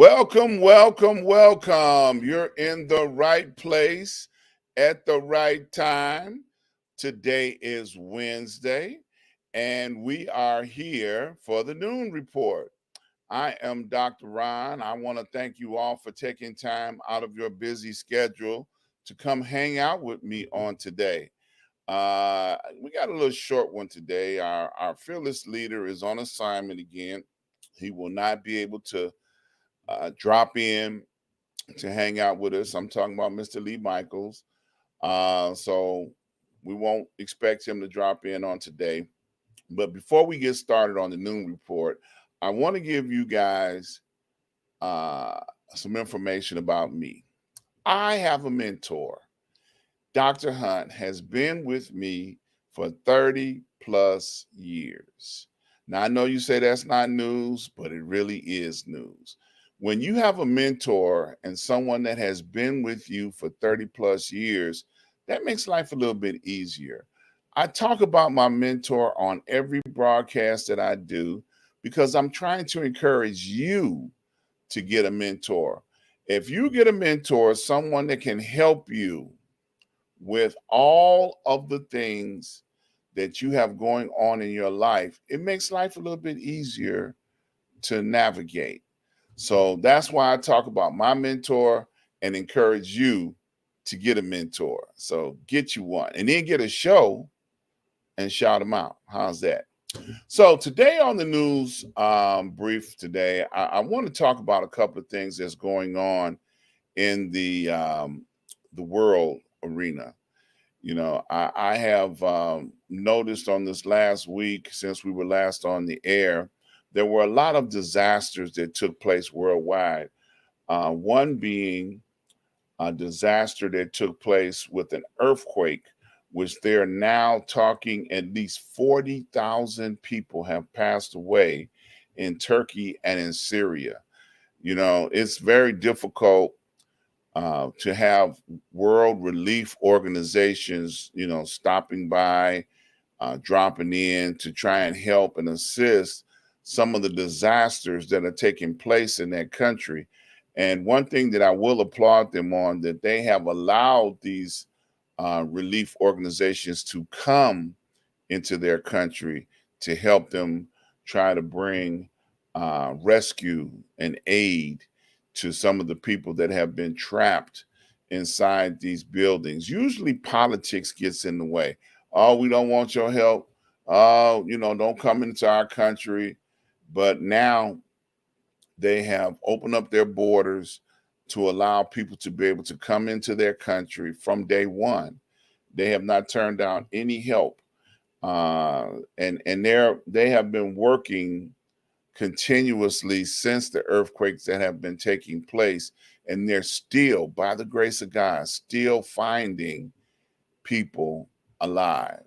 Welcome, welcome, welcome. You're in the right place at the right time. Today is Wednesday, and we are here for the Noon Report. I am Dr. Ron. I want to thank you all for taking time out of your busy schedule to come hang out with me on today. We got a little short one today. Our fearless leader is on assignment again. He will not be able to drop in to hang out with us. I'm talking about Mr. Lee Michaels. So we won't expect him to drop in on today. But before we get started on the Noon Report, I want to give you guys uh, some information about me. I have a mentor. Dr. Hunt has been with me for 30 plus years. Now, I know you say that's not news, but it really is news. When you have a mentor and someone that has been with you for 30 plus years, that makes life a little bit easier. I talk about my mentor on every broadcast that I do because I'm trying to encourage you to get a mentor. If you get a mentor, someone that can help you with all of the things that you have going on in your life, it makes life a little bit easier to navigate. So that's why I talk about my mentor and encourage you to get a mentor. So get you one and then get a show and shout them out. How's that? So today on the news brief today, I want to talk about a couple of things that's going on in the world arena. You know, I have noticed on this last week, since we were last on the air, there were a lot of disasters that took place worldwide. One being a disaster that took place with an earthquake, which they're now talking at least 40,000 people have passed away in Turkey and in Syria. You know, it's very difficult to have world relief organizations, you know, stopping by, dropping in to try and help and assist some of the disasters that are taking place in that country. And one thing that I will applaud them on, that they have allowed these relief organizations to come into their country to help them try to bring rescue and aid to some of the people that have been trapped inside these buildings. Usually politics gets in the way. Oh, we don't want your help. Oh, you know, don't come into our country. But now they have opened up their borders to allow people to be able to come into their country from day one. They have not turned down any help. And they have been working continuously since the earthquakes that have been taking place, and they're still, by the grace of God, still finding people alive.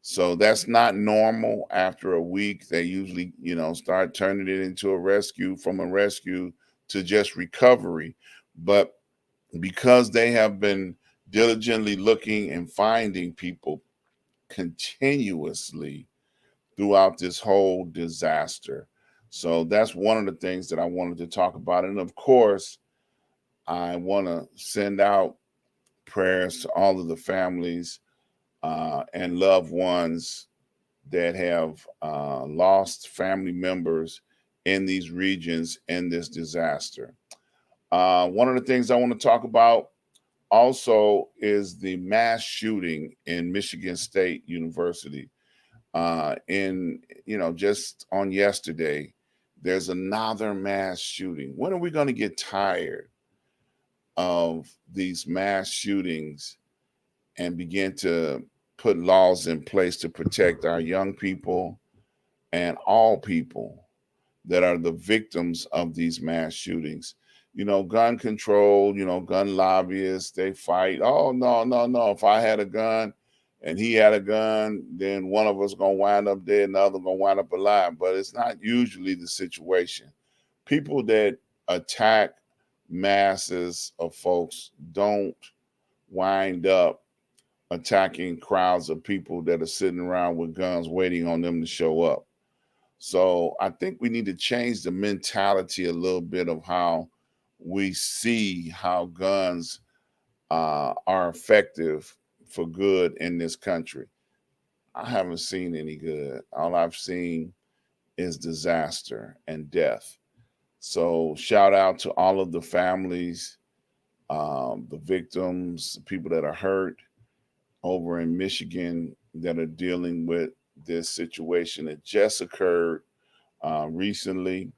So that's not normal. After a week, they usually, you know, start turning it into a rescue, from a rescue to just recovery. But because they have been diligently looking and finding people continuously throughout this whole disaster. So that's one of the things that I wanted to talk about. And of course, I want to send out prayers to all of the families and loved ones that have lost family members in these regions in this disaster. One of the things I want to talk about also is the mass shooting in Michigan State University. In, you know, just on yesterday, there's another mass shooting. When are we going to get tired of these mass shootings and begin to put laws in place to protect our young people and all people that are the victims of these mass shootings? You know, gun control, you know, gun lobbyists, they fight. Oh, no, no, no. If I had a gun and he had a gun, then one of us gonna wind up dead and the other gonna wind up alive. But it's not usually the situation. People that attack masses of folks don't wind up attacking crowds of people that are sitting around with guns waiting on them to show up. So I think we need to change the mentality a little bit of how we see how guns are effective for good in this country. I haven't seen any good. All I've seen is disaster and death. So shout out to all of the families, the victims, the people that are hurt over in Michigan that are dealing with this situation that just occurred recently.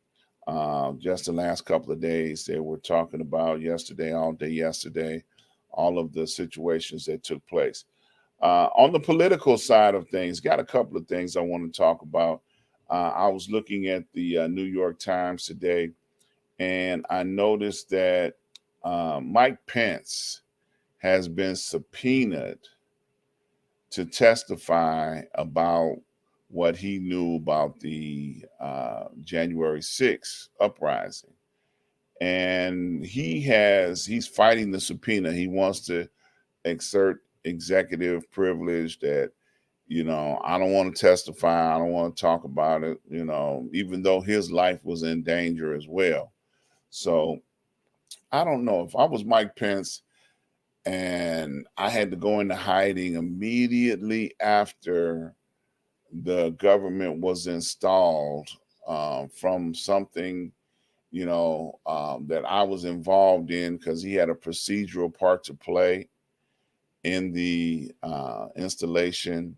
Just the last couple of days, they were talking about yesterday, all day yesterday, all of the situations that took place. On the political side of things, got a couple of things I want to talk about. I was looking at the New York Times today, and I noticed that Mike Pence has been subpoenaed to testify about what he knew about the January 6th uprising. And he's fighting the subpoena. He wants to exert executive privilege that, I don't want to testify. I don't want to talk about it, even though his life was in danger as well. So I don't know if I was Mike Pence and I had to go into hiding immediately after the government was installed from something, that I was involved in because he had a procedural part to play in the installation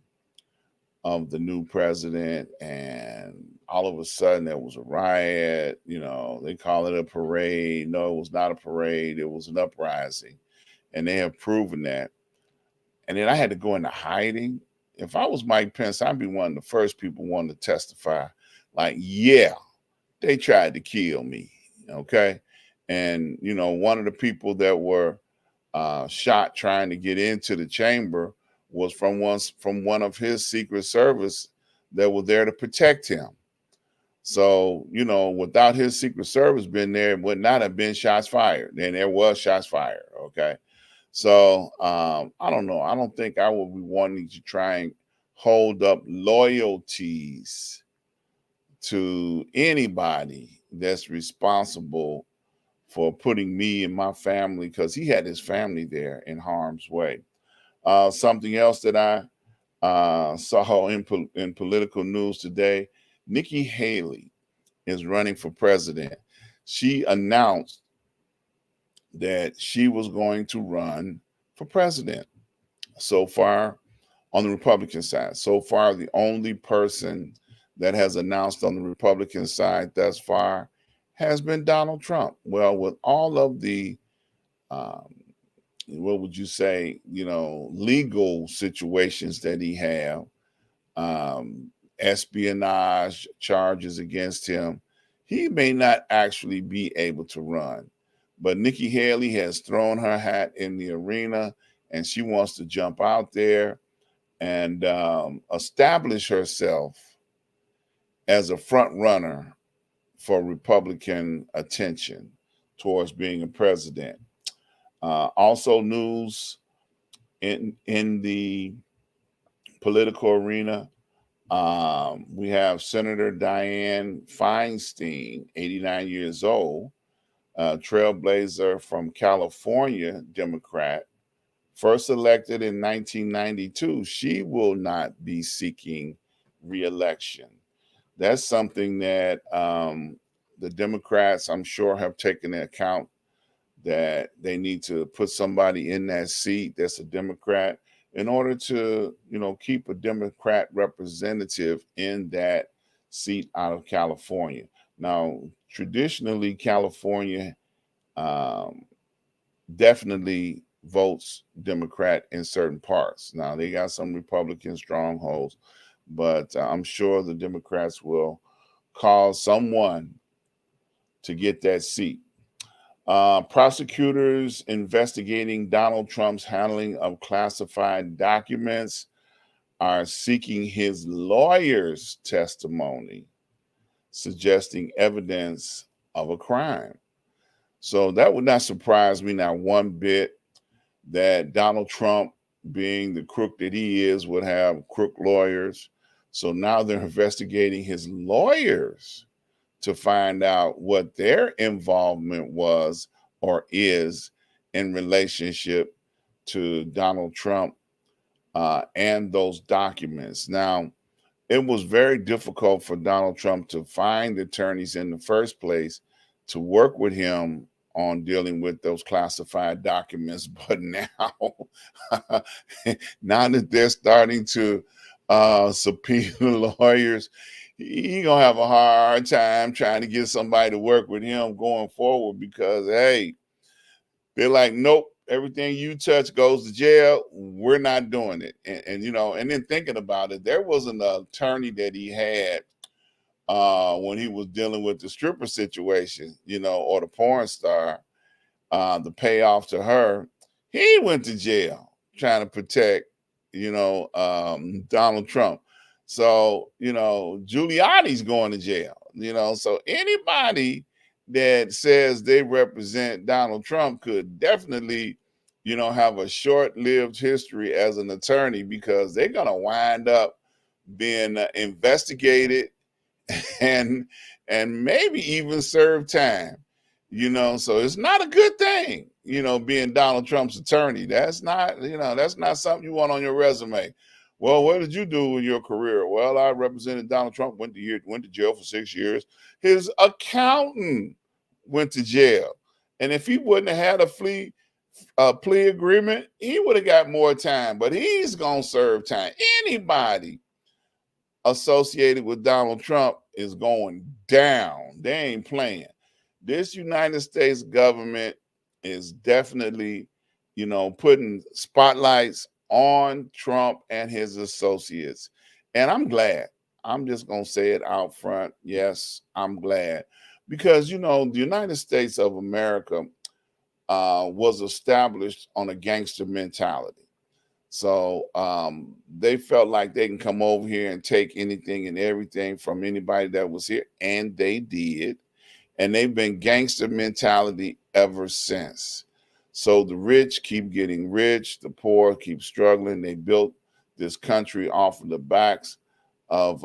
of the new president. And all of a sudden there was a riot. They call it a parade. No, it was not a parade. It was an uprising. And they have proven that. And then I had to go into hiding. If I was Mike Pence, I'd be one of the first people wanting to testify. Like, yeah, they tried to kill me. Okay. And, one of the people that were shot trying to get into the chamber was from one of his Secret Service that were there to protect him. So, without his Secret Service being there, it would not have been shots fired. And there was shots fired. Okay. So I don't know. I don't think I would be wanting to try and hold up loyalties to anybody that's responsible for putting me and my family, because he had his family there, in harm's way. Something else that I saw in political news today, Nikki Haley is running for president. She announced that she was going to run for president. So far, on the Republican side, so far, the only person that has announced on the Republican side thus far has been Donald Trump. Well, with all of the, um, what would you say, legal situations that he have, um, espionage charges against him, he may not actually be able to run. But Nikki Haley has thrown her hat in the arena, and she wants to jump out there and establish herself as a front runner for Republican attention towards being a president. Also, news in the political arena. We have Senator Dianne Feinstein, 89 years old, trailblazer from California, Democrat, first elected in 1992. She will not be seeking reelection. That's something that the Democrats, I'm sure, have taken into account, that they need to put somebody in that seat that's a Democrat in order to, keep a Democrat representative in that seat out of California. Now, traditionally, California um, definitely votes Democrat in certain parts. Now, they got some Republican strongholds, but I'm sure the Democrats will cause someone to get that seat. Prosecutors investigating Donald Trump's handling of classified documents are seeking his lawyer's testimony, suggesting evidence of a crime. So that would not surprise me not one bit, that Donald Trump, being the crook that he is, would have crook lawyers. So now they're investigating his lawyers to find out what their involvement was or is in relationship to Donald Trump and those documents. Now, it was very difficult for Donald Trump to find attorneys in the first place to work with him on dealing with those classified documents. But now, now that they're starting to subpoena lawyers, he gonna have a hard time trying to get somebody to work with him going forward because hey, they're like, nope, everything you touch goes to jail. We're not doing it. And you know, and then thinking about it, there was an attorney that he had when he was dealing with the stripper situation, you know, or the porn star, the payoff to her. He went to jail trying to protect, you know, Donald Trump. So, you know, Giuliani's going to jail, you know. So anybody that says they represent Donald Trump could definitely, you know, have a short-lived history as an attorney because they're going to wind up being investigated and maybe even serve time, you know. So it's not a good thing, you know, being Donald Trump's attorney. That's not, you know, that's not something you want on your resume. Well, what did you do in your career? Well, I represented Donald Trump, went to jail for 6 years. His accountant went to jail. And if he wouldn't have had a plea agreement, he would have got more time, but he's gonna serve time. Anybody associated with Donald Trump is going down. They ain't playing. This United States government is definitely, you know, putting spotlights on Trump and his associates. And I'm glad. I'm just going to say it out front. Yes, I'm glad. Because, you know, the United States of America was established on a gangster mentality. So they felt like they can come over here and take anything and everything from anybody that was here, and they did. And they've been gangster mentality ever since. So the rich keep getting rich, the poor keep struggling. They built this country off of the backs of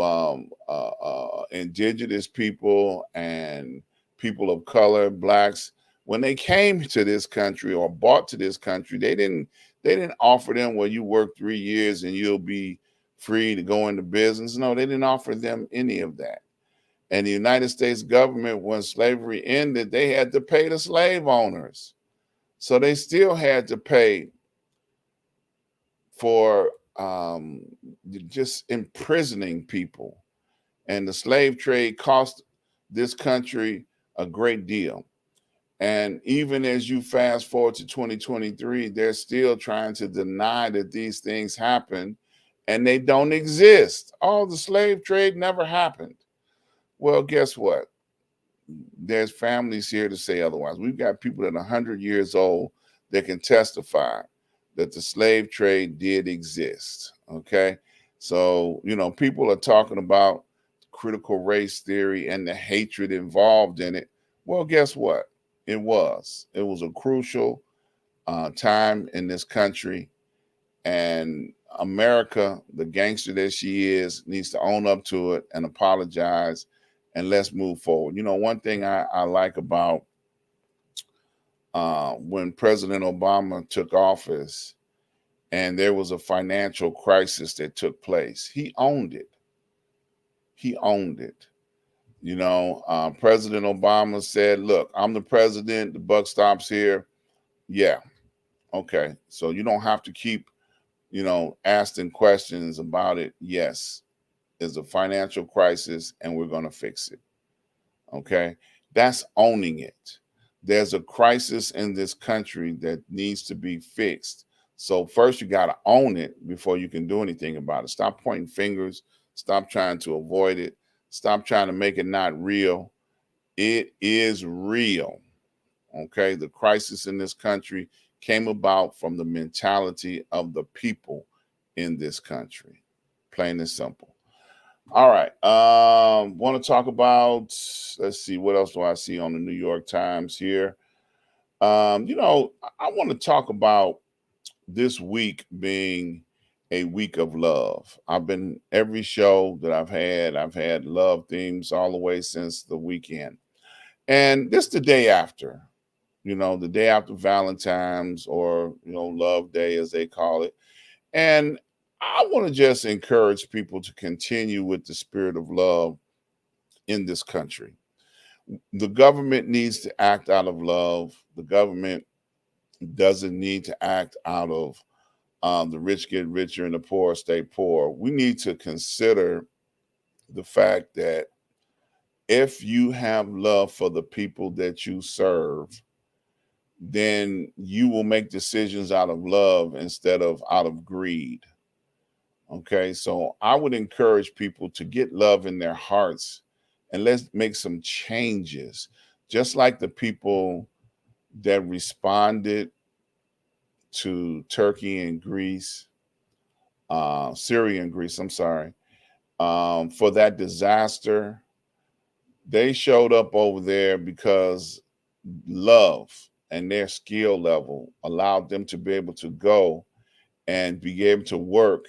indigenous people and people of color, blacks. When they came to this country or bought to this country, they didn't offer them, well, you work 3 years and you'll be free to go into business. No, they didn't offer them any of that. And the United States government, when slavery ended, they had to pay the slave owners. So they still had to pay for just imprisoning people. And the slave trade cost this country a great deal. And even as you fast forward to 2023, they're still trying to deny that these things happened and they don't exist. Oh, the slave trade never happened. Well, guess what? There's families here to say otherwise. We've got people that are 100 years old that can testify that the slave trade did exist. Okay. So, you know, people are talking about critical race theory and the hatred involved in it. Well, guess what? It was. It was a crucial time in this country. And America, the gangster that she is, needs to own up to it and apologize. And let's move forward. You know, one thing I like about when President Obama took office and there was a financial crisis that took place, he owned it. He owned it. You know, President Obama said, look, I'm the president, the buck stops here. Yeah. Okay. So you don't have to keep, you know, asking questions about it. Yes, there's a financial crisis and we're going to fix it. Okay. That's owning it. There's a crisis in this country that needs to be fixed. So first you got to own it before you can do anything about it. Stop pointing fingers. Stop trying to avoid it. Stop trying to make it not real. It is real. Okay. The crisis in this country came about from the mentality of the people in this country. Plain and simple. All right. Want to talk about, let's see, what else do I see on the New York Times here? You know, I want to talk about this week being a week of love. I've been every show that I've had love themes all the way since the weekend. And this the day after, the day after Valentine's, or, Love Day as they call it. And I want to just encourage people to continue with the spirit of love in this country. The government needs to act out of love. The government doesn't need to act out of the rich get richer and the poor stay poor. We need to consider the fact that if you have love for the people that you serve, then you will make decisions out of love instead of out of greed. Okay, so I would encourage people to get love in their hearts and let's make some changes. Just like the people that responded to Turkey and Greece, Syria and Greece, I'm sorry, for that disaster, they showed up over there because love and their skill level allowed them to be able to go and be able to work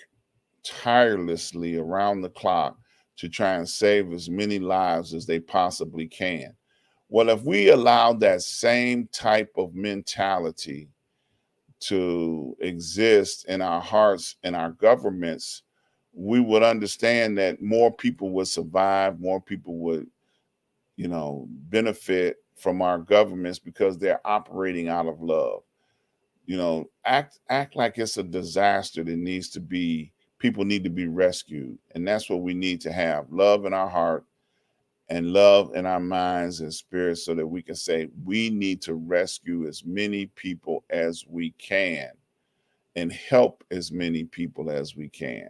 tirelessly around the clock to try and save as many lives as they possibly can. Well, if we allow that same type of mentality to exist in our hearts and our governments, we would understand that more people would survive, more people would, benefit from our governments because they're operating out of love. Act like it's a disaster that needs to be, people need to be rescued. And that's what we need to have: love in our heart and love in our minds and spirits, so that we can say we need to rescue as many people as we can and help as many people as we can.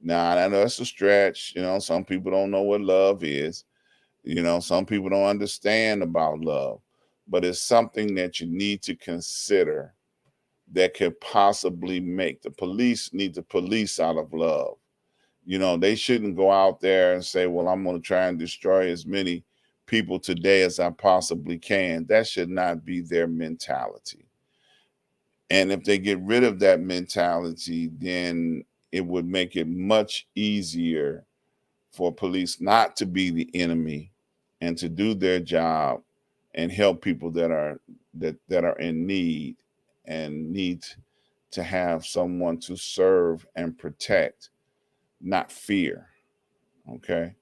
Now, I know it's a stretch. Some people don't know what love is. Some people don't understand about love, but it's something that you need to consider that could possibly make the police need to police out of love. They shouldn't go out there and say, well, I'm going to try and destroy as many people today as I possibly can. That should not be their mentality. And if they get rid of that mentality, then it would make it much easier for police not to be the enemy and to do their job and help people that are in need and need to have someone to serve and protect, not fear. Okay.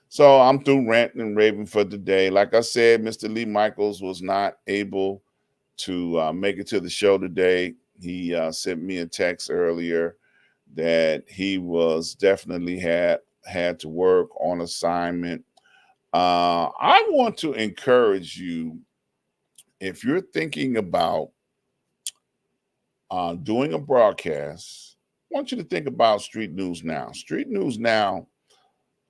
So I'm through ranting and raving for today. Like I said, Mr. Lee Michaels was not able to make it to the show today. He sent me a text earlier that he was definitely had to work on assignment. I want to encourage you, if you're thinking about doing a broadcast, I want you to think about Street News Now. Street News Now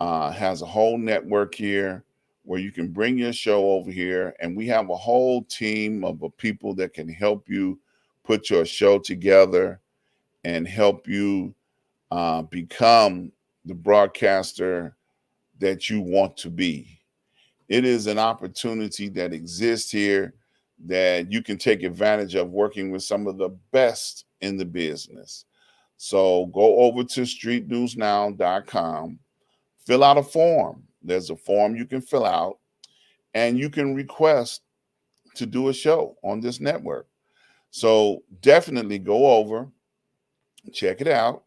has a whole network here where you can bring your show over here, and we have a whole team of people that can help you put your show together and help you become the broadcaster that you want to be. It is an opportunity that exists here that you can take advantage of, working with some of the best in the business. So go over to streetnewsnow.com, fill out a form. There's a form you can fill out, and you can request to do a show on this network. So definitely go over, check it out,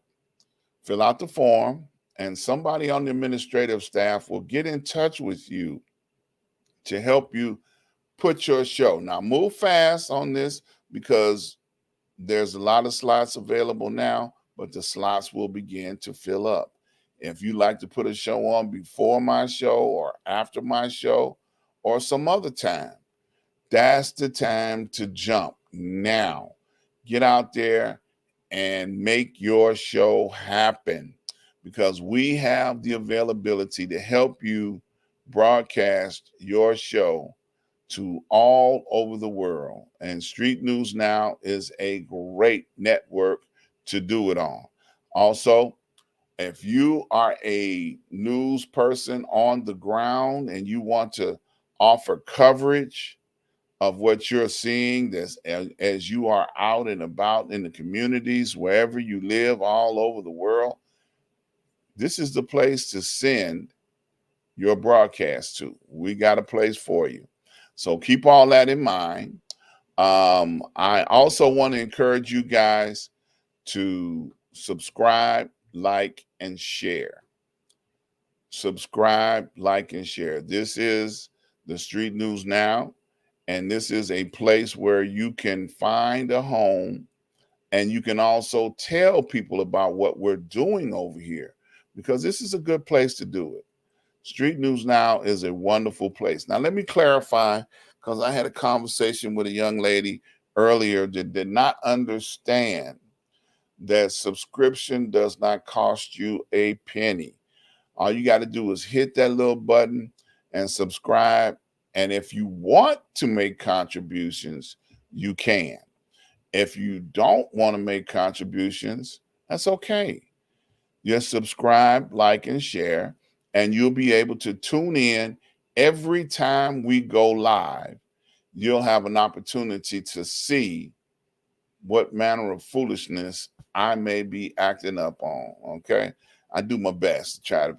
fill out the form, and somebody on the administrative staff will get in touch with you to help you put your show. Now, move fast on this because there's a lot of slots available now, but the slots will begin to fill up. If you like to put a show on before my show or after my show or some other time, that's the time to jump now. Get out there and make your show happen, because we have the availability to help you broadcast your show to all over the world. And Street News Now is a great network to do it on. Also, if you are a news person on the ground and you want to offer coverage of what you're seeing as you are out and about in the communities, wherever you live all over the world. This is the place to send your broadcast to. We got a place for you. So keep all that in mind. I also want to encourage you guys to subscribe, like, and share. Subscribe, like, and share. This is the Street News Now, and this is a place where you can find a home and you can also tell people about what we're doing over here, because this is a good place to do it. Street News Now is a wonderful place. Now, let me clarify, because I had a conversation with a young lady earlier that did not understand that subscription does not cost you a penny. All you got to do is hit that little button and subscribe. And if you want to make contributions, you can. If you don't want to make contributions, that's okay. Just subscribe, like, and share, and you'll be able to tune in every time we go live. You'll have an opportunity to see what manner of foolishness I may be acting up on. Okay. I do my best to try to,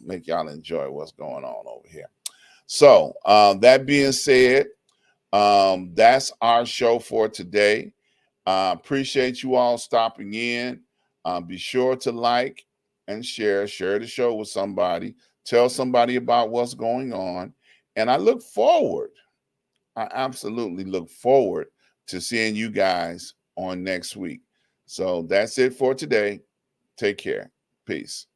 make y'all enjoy what's going on over here. So, that being said, that's our show for today. Appreciate you all stopping in. Be sure to like and share the show with somebody, tell somebody about what's going on. And I absolutely look forward to seeing you guys on next week. So that's it for today. Take care. Peace.